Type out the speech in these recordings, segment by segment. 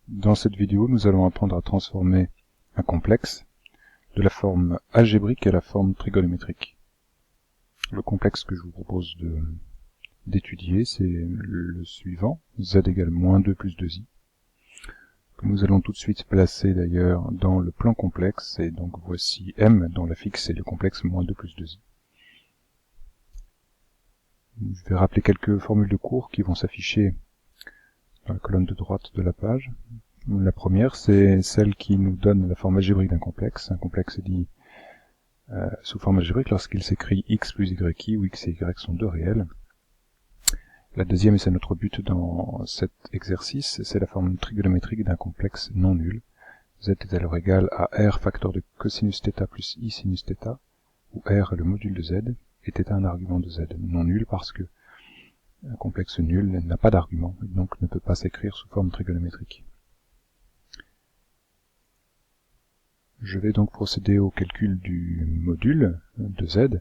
Dans cette vidéo, nous allons apprendre à transformer un complexe de la forme algébrique à la forme trigonométrique. Le complexe que je vous propose d'étudier, c'est le suivant, z égale moins 2 plus 2i, que nous allons tout de suite placer d'ailleurs dans le plan complexe, et donc voici m dont la fixe est le complexe moins 2 plus 2i. Je vais rappeler quelques formules de cours qui vont s'afficher dans la colonne de droite de la page. La première, c'est celle qui nous donne la forme algébrique d'un complexe. Un complexe est dit sous forme algébrique lorsqu'il s'écrit x plus y, où x et y sont deux réels. La deuxième, et c'est notre but dans cet exercice, c'est la forme trigonométrique d'un complexe non nul. Z est alors égal à r facteur de cosinus θ plus i sinus θ, où r est le module de z, et θ un argument de z. Non nul parce que un complexe nul n'a pas d'argument, et donc ne peut pas s'écrire sous forme trigonométrique. Je vais donc procéder au calcul du module de z,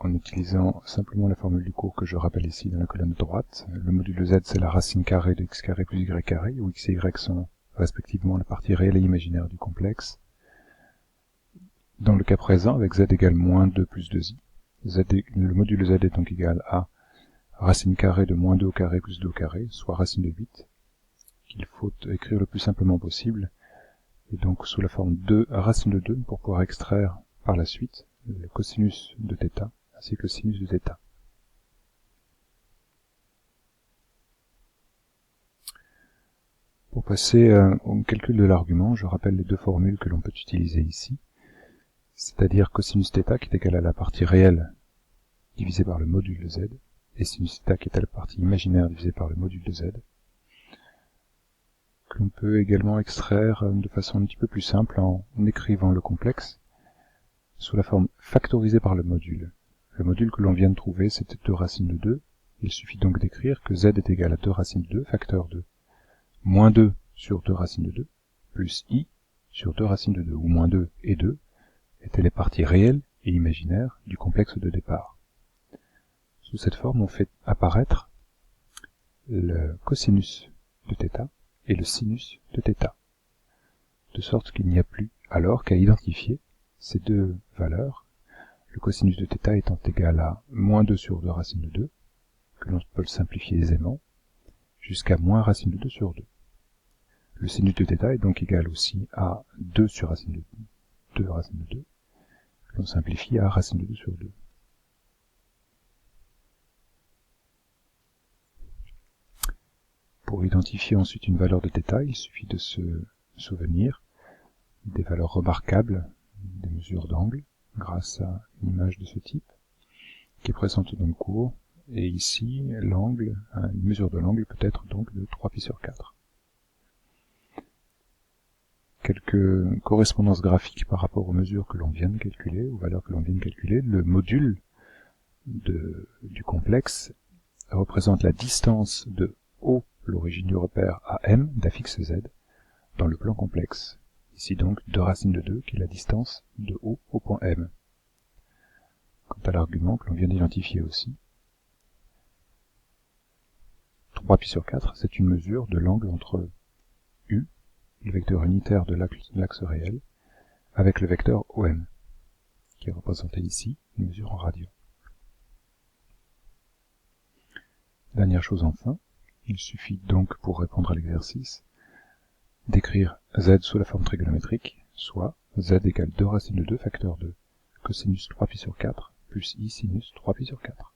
en utilisant simplement la formule du cours que je rappelle ici dans la colonne de droite. Le module de z, c'est la racine carrée de x carré plus y carré, où x et y sont respectivement la partie réelle et imaginaire du complexe. Dans le cas présent, avec z égale moins 2 plus 2i, le module de z est donc égal à racine carrée de moins 2 au carré plus 2 au carré, soit racine de 8, qu'il faut écrire le plus simplement possible, et donc sous la forme 2 racine de 2 pour pouvoir extraire par la suite le cosinus de θ ainsi que le sinus de θ. Pour passer au calcul de l'argument, je rappelle les deux formules que l'on peut utiliser ici, c'est-à-dire cosinus θ qui est égal à la partie réelle divisée par le module de z, et sinus θ qui est à la partie imaginaire divisée par le module de z, que l'on peut également extraire de façon un petit peu plus simple en écrivant le complexe sous la forme factorisée par le module. Le module que l'on vient de trouver, c'était 2 racines de 2. Il suffit donc d'écrire que z est égal à 2 racines de 2, facteur de moins 2 sur 2 racines de 2, plus i sur 2 racines de 2, où moins 2 et 2 étaient les parties réelles et imaginaires du complexe de départ. Sous cette forme, on fait apparaître le cosinus de θ et le sinus de θ, de sorte qu'il n'y a plus alors qu'à identifier ces deux valeurs, le cosinus de θ étant égal à moins 2 sur 2 racine de 2, que l'on peut le simplifier aisément, jusqu'à moins racine de 2 sur 2. Le sinus de θ est donc égal aussi à 2 sur racine de 2 racine de 2, que l'on simplifie à racine de 2 sur 2. Pour identifier ensuite une valeur de θ, il suffit de se souvenir des valeurs remarquables des mesures d'angle, grâce à une image de ce type, qui est présente dans le cours, et ici, l'angle, une mesure de l'angle peut être donc de 3π sur 4. Quelques correspondances graphiques par rapport aux mesures que l'on vient de calculer, aux valeurs que l'on vient de calculer. Le module du complexe représente la distance de O, l'origine du repère, à M d'affixe Z, dans le plan complexe. Ici donc 2 racines de 2, qui est la distance de O au point M. Quant à l'argument que l'on vient d'identifier aussi, 3π sur 4, c'est une mesure de l'angle entre U, le vecteur unitaire de l'axe réel, avec le vecteur OM, qui est représenté ici, une mesure en radians. Dernière chose enfin, il suffit donc pour répondre à l'exercice, d'écrire z sous la forme trigonométrique, soit z égale 2 racines de 2 facteur de cosinus 3π sur 4 plus i sinus 3π sur 4.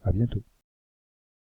À bientôt.